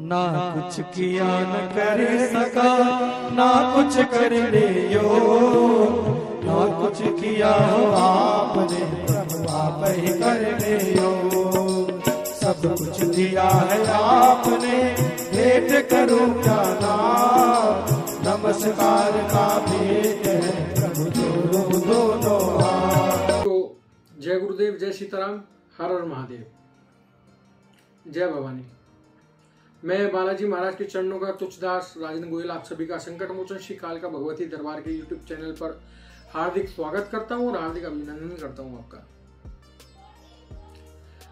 ना कुछ किया न कर सका, ना कुछ करने यो, ना कुछ किया हो आपने, आप ही करने यो। सब कुछ दिया है आपने, भेंट करूं क्या नाम, नमस्कार का भेंट है प्रभु जोड़ो दोनों हाथ। तो जय गुरुदेव, जय सीताराम, हर हर महादेव, जय भवानी। मैं बालाजी महाराज के चरणों का तुच्छदास राजेंद्र गोयल आप सभी का संकट मोचन श्री काल का भगवती दरबार के यूट्यूब चैनल पर हार्दिक स्वागत करता हूं और हार्दिक अभिनंदन करता हूं आपका।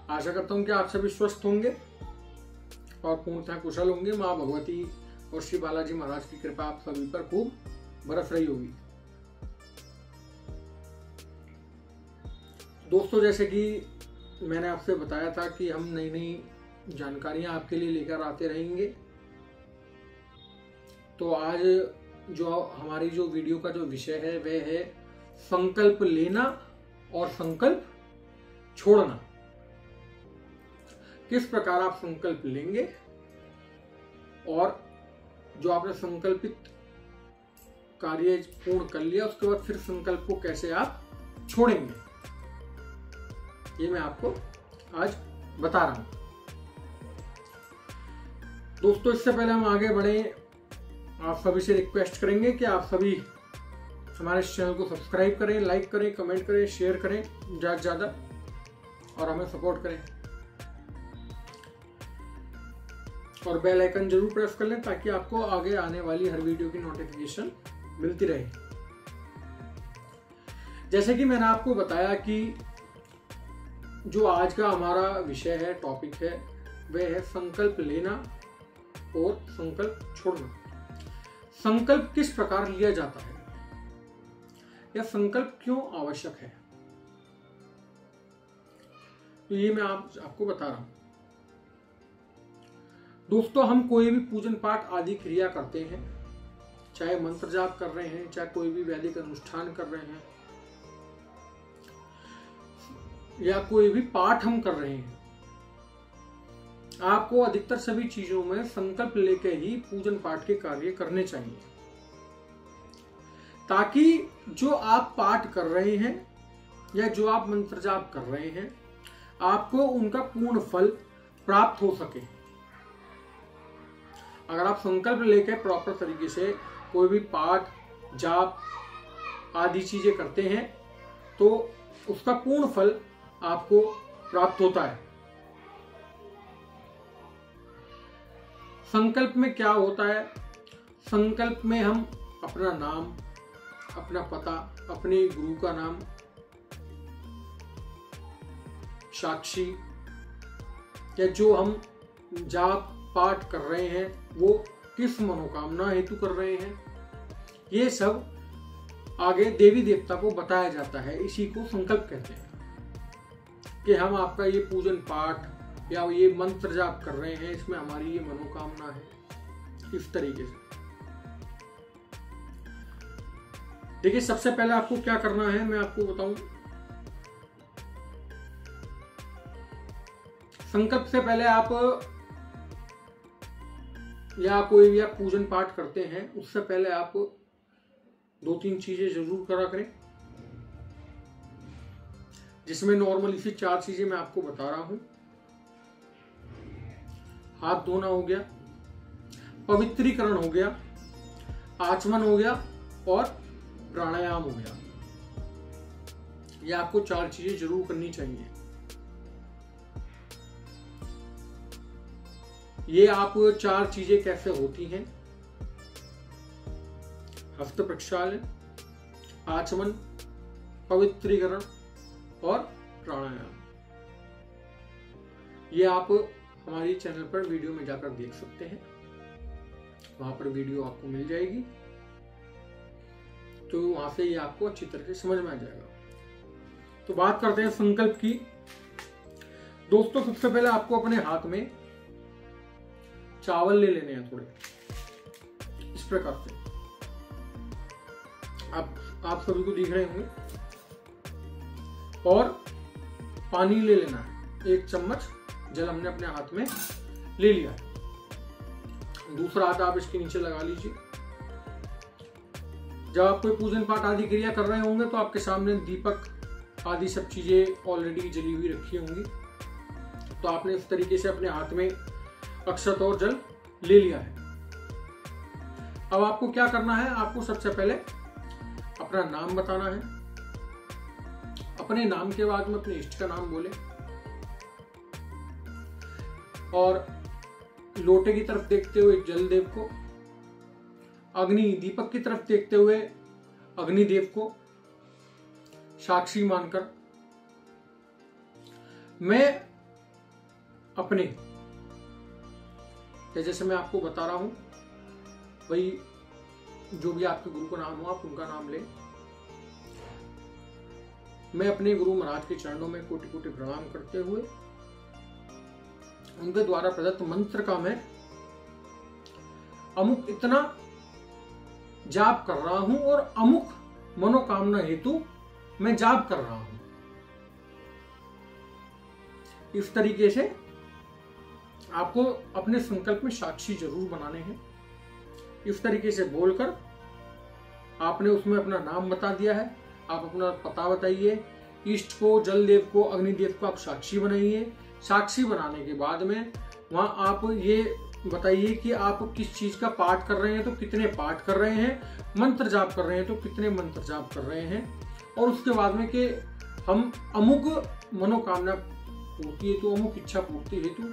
आशा करता हूं कि आप सभी स्वस्थ होंगे और पूर्णतः कुशल होंगे। मां भगवती और श्री बालाजी महाराज की कृपा आप सभी पर खूब बरस रही होगी। दोस्तों, जैसे कि मैंने आपसे बताया था कि हम नई नई जानकारियां आपके लिए लेकर आते रहेंगे। तो आज जो हमारी जो वीडियो का जो विषय है वह है संकल्प लेना और संकल्प छोड़ना। किस प्रकार आप संकल्प लेंगे और जो आपने संकल्पित कार्य पूर्ण कर लिया उसके बाद फिर संकल्प को कैसे आप छोड़ेंगे, ये मैं आपको आज बता रहा हूं। दोस्तों, इससे पहले हम आगे बढ़े, आप सभी से रिक्वेस्ट करेंगे कि आप सभी हमारे इस चैनल को सब्सक्राइब करें, लाइक करें, कमेंट करें, शेयर करें ज्यादा से ज्यादा और हमें सपोर्ट करें और बेल आइकन जरूर प्रेस कर लें ताकि आपको आगे आने वाली हर वीडियो की नोटिफिकेशन मिलती रहे। जैसे कि मैंने आपको बताया कि जो आज का हमारा विषय है, टॉपिक है, वह है संकल्प लेना और संकल्प छोड़ना। संकल्प किस प्रकार लिया जाता है या संकल्प क्यों आवश्यक है, तो ये मैं आपको बता रहा हूं। दोस्तों, हम कोई भी पूजन पाठ आदि क्रिया करते हैं, चाहे मंत्र जाप कर रहे हैं, चाहे कोई भी वैदिक अनुष्ठान कर रहे हैं या कोई भी पाठ हम कर रहे हैं, आपको अधिकतर सभी चीजों में संकल्प लेकर ही पूजन पाठ के कार्य करने चाहिए, ताकि जो आप पाठ कर रहे हैं या जो आप मंत्र जाप कर रहे हैं आपको उनका पूर्ण फल प्राप्त हो सके। अगर आप संकल्प लेकर प्रॉपर तरीके से कोई भी पाठ जाप आदि चीजें करते हैं तो उसका पूर्ण फल आपको प्राप्त होता है। संकल्प में क्या होता है? संकल्प में हम अपना नाम, अपना पता, अपने गुरु का नाम, साक्षी या जो हम जाप पाठ कर रहे हैं वो किस मनोकामना हेतु कर रहे हैं, ये सब आगे देवी देवता को बताया जाता है। इसी को संकल्प कहते हैं कि हम आपका ये पूजन पाठ या ये मंत्र जाप कर रहे हैं, इसमें हमारी ये मनोकामना है। इस तरीके से देखिए, सबसे पहले आपको क्या करना है मैं आपको बताऊं। संकल्प से पहले आप या कोई भी आप पूजन पाठ करते हैं उससे पहले आप 2-3 चीजें जरूर करा करें, जिसमें नॉर्मली से 4 चीजें मैं आपको बता रहा हूं। हाथ धोना हो गया, पवित्रीकरण हो गया, आचमन हो गया और प्राणायाम हो गया। ये आपको 4 चीजें जरूर करनी चाहिए। ये आप 4 चीजें कैसे होती हैं? हस्त प्रक्षालन, आचमन, पवित्रीकरण और प्राणायाम। ये आप हमारी चैनल पर वीडियो में जाकर देख सकते हैं, वहां पर वीडियो आपको मिल जाएगी, तो वहां से ये आपको अच्छी तरह से समझ में आ जाएगा। तो बात करते हैं संकल्प की। दोस्तों, सबसे पहले आपको अपने हाथ में चावल ले लेने हैं थोड़े, इस प्रकार से आप सभी को दिख रहे होंगे, और पानी ले लेना है। 1 चम्मच जल हमने अपने हाथ में ले लिया। दूसरा हाथ आप इसके नीचे लगा लीजिए। जब आप कोई पूजन पाठ आदि क्रिया कर रहे होंगे तो आपके सामने दीपक आदि सब चीजें ऑलरेडी जली हुई रखी होंगी। तो आपने इस तरीके से अपने हाथ में अक्षत और जल ले लिया है। अब आपको क्या करना है, आपको सबसे पहले अपना नाम बताना है। अपने नाम के बाद में अपने इष्ट का नाम बोले और लोटे की तरफ देखते हुए जलदेव को, अग्नि दीपक की तरफ देखते हुए अग्निदेव को साक्षी मानकर मैं अपने, जैसे मैं आपको बता रहा हूं भाई, जो भी आपके गुरु का नाम हो आप उनका नाम लें। मैं अपने गुरु महाराज के चरणों में कोटि कोटि प्रणाम करते हुए उनके द्वारा प्रदत्त मंत्र का मैं अमुक इतना जाप कर रहा हूं और अमुक मनोकामना हेतु मैं जाप कर रहा हूं। इस तरीके से आपको अपने संकल्प में साक्षी जरूर बनाने हैं। इस तरीके से बोलकर आपने उसमें अपना नाम बता दिया है, आप अपना पता बताइए, इष्ट को, जलदेव को, अग्निदेव को आप साक्षी बनाइए। साक्षी बनाने के बाद में वहां आप ये बताइए कि आप किस चीज का पाठ कर रहे हैं, तो कितने पाठ कर रहे हैं, मंत्र जाप कर रहे हैं तो कितने मंत्र जाप कर रहे हैं, और उसके बाद में कि हम अमुक मनोकामना पूर्ति हेतु, अमुक इच्छा पूर्ति हेतु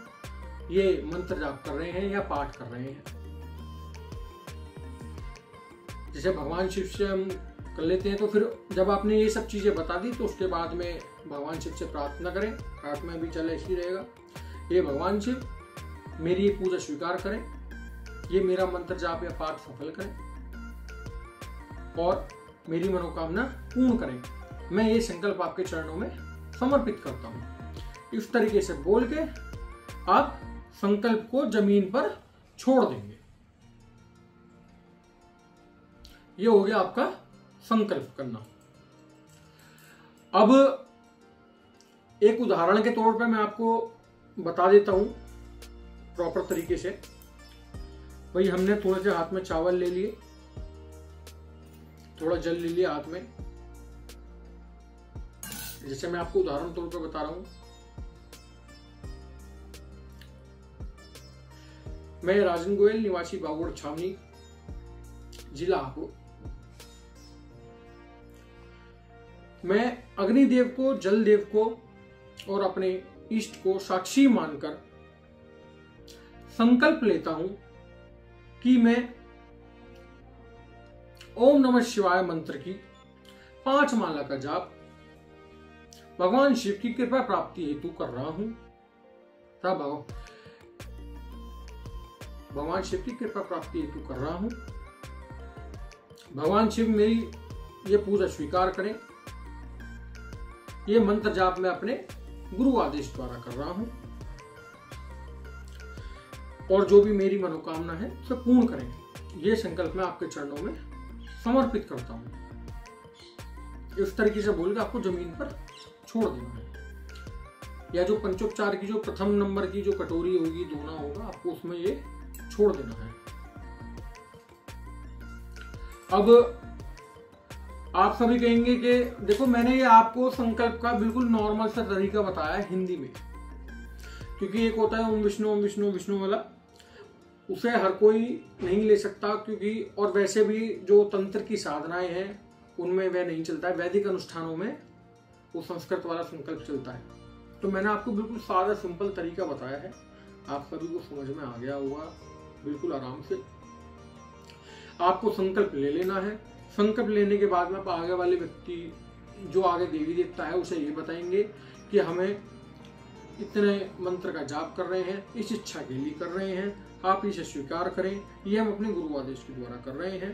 ये मंत्र जाप कर रहे हैं या पाठ कर रहे हैं। जैसे भगवान शिव से हम कर लेते हैं, तो फिर जब आपने ये सब चीजें बता दी तो उसके बाद में भगवान शिव से प्रार्थना करें। हाथ में भी चल ऐसी रहेगा, ये भगवान शिव मेरी ये पूजा स्वीकार करें, ये मेरा मंत्र जाप या पाठ सफल करें और मेरी मनोकामना पूर्ण करें। मैं ये संकल्प आपके चरणों में समर्पित करता हूं। इस तरीके से बोल के आप संकल्प को जमीन पर छोड़ देंगे। ये हो गया आपका संकल्प करना। अब एक उदाहरण के तौर पे मैं आपको बता देता हूं प्रॉपर तरीके से। भाई हमने थोड़े से हाथ में चावल ले लिए, थोड़ा जल ले लिया हाथ में, जैसे मैं आपको उदाहरण तौर पे बता रहा हूं। मैं राजन गोयल, निवासी बागोड़ छावनी, जिला हापुड़। मैं अग्निदेव को, जलदेव को और अपने इष्ट को साक्षी मानकर संकल्प लेता हूं कि मैं ओम नमः शिवाय मंत्र की 5 माला का जाप भगवान शिव की कृपा प्राप्ति हेतु कर रहा हूं। भगवान शिव की कृपा प्राप्ति हेतु कर रहा हूं। भगवान शिव मेरी ये पूजा स्वीकार करें। ये मंत्र जाप मैं अपने गुरु आदेश द्वारा कर रहा हूं और जो भी मेरी मनोकामना है उसे पूर्ण करें। ये संकल्प मैं आपके चरणों में समर्पित करता हूं। इस तरीके से बोलकर आपको जमीन पर छोड़ देना है, या जो पंचोपचार की जो प्रथम नंबर की जो कटोरी होगी, दोना होगा, आपको उसमें ये छोड़ देना है। अब आप सभी कहेंगे कि देखो मैंने ये आपको संकल्प का बिल्कुल नॉर्मल सा तरीका बताया है हिंदी में, क्योंकि एक होता है ओम विष्णु विष्णु वाला, उसे हर कोई नहीं ले सकता, क्योंकि और वैसे भी जो तंत्र की साधनाएं हैं उनमें वह नहीं चलता है। वैदिक अनुष्ठानों में वो संस्कृत वाला संकल्प चलता है। तो मैंने आपको बिल्कुल सादा सिंपल तरीका बताया है, आप सभी को समझ में आ गया होगा बिल्कुल आराम से। आपको संकल्प ले लेना है। संकल्प लेने के बाद में आप आगे वाले व्यक्ति जो आगे देवी देवता है उसे ये बताएंगे कि हमें इतने मंत्र का जाप कर रहे हैं, इस इच्छा के लिए कर रहे हैं, आप इसे स्वीकार करें। ये हम अपने गुरु आदेश के द्वारा कर रहे हैं,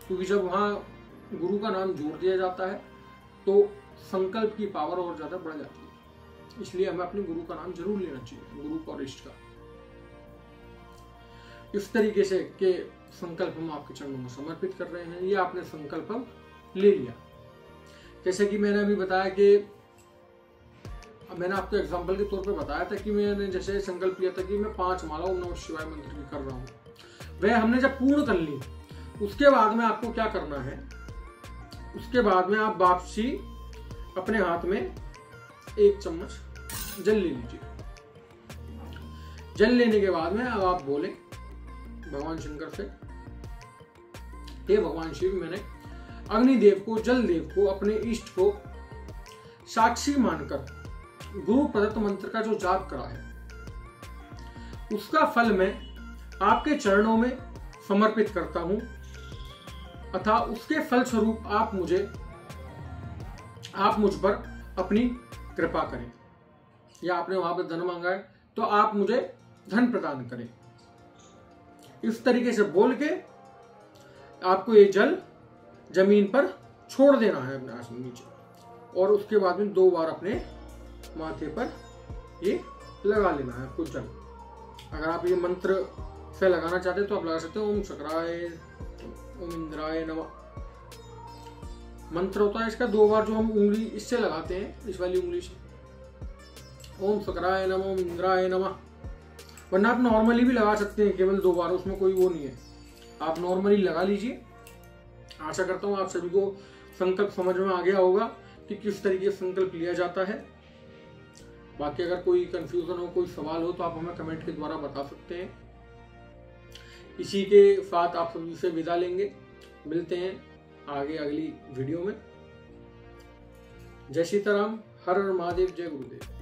क्योंकि जब वहाँ गुरु का नाम जोड़ दिया जाता है तो संकल्प की पावर और ज्यादा बढ़ जाती है। इसलिए हमें अपने गुरु का नाम जरूर लेना चाहिए, गुरु और इष्ट का। इस तरीके से के संकल्प हम आपके चरणों में समर्पित कर रहे हैं। ये आपने संकल्प ले लिया। जैसे कि मैंने अभी बताया कि मैंने आपको एग्जांपल के तौर पे बताया था कि मैंने जैसे संकल्प लिया था कि मैं 5 माला ओम नमः शिवाय मंत्र की कर रहा हूँ। वह हमने जब पूर्ण कर ली, उसके बाद में आपको क्या करना है, उसके बाद में आप वापसी अपने हाथ में 1 चम्मच जल ले लीजिए। जल लेने के बाद में अब आप बोले भगवान शंकर से, हे भगवान शिव, मैंने अग्निदेव को, जल देव को, अपने इष्ट को साक्षी मानकर गुरु प्रदत्त मंत्र का जो जाप करा है, उसका फल मैं आपके चरणों में समर्पित करता हूं, तथा उसके फल स्वरूप आप मुझ पर अपनी कृपा करें, या आपने वहां पर धन मांगा है तो आप मुझे धन प्रदान करें। इस तरीके से बोल के आपको ये जल जमीन पर छोड़ देना है अपने आसन नीचे, और उसके बाद में 2 बार अपने माथे पर ये लगा लेना है आपको जल। अगर आप ये मंत्र से लगाना चाहते हैं तो आप लगा सकते हो ओम शक्राय, ओम इंद्राय नमः। मंत्र होता है इसका 2 बार, जो हम उंगली इससे लगाते हैं, इस वाली उंगली से, ओम शक्राय नमः, ओम इंद्राय नमः। वरना आप नॉर्मली भी लगा सकते हैं केवल 2 बार, उसमें कोई वो नहीं है, आप नॉर्मली लगा लीजिए। आशा करता हूँ आप सभी को संकल्प समझ में आ गया होगा कि किस तरीके से संकल्प लिया जाता है। बाकी अगर कोई कंफ्यूजन हो, कोई सवाल हो तो आप हमें कमेंट के द्वारा बता सकते हैं। इसी के साथ आप सभी से विदा लेंगे, मिलते हैं आगे अगली वीडियो में। जय सीताराम, हर हर महादेव, जय गुरुदेव।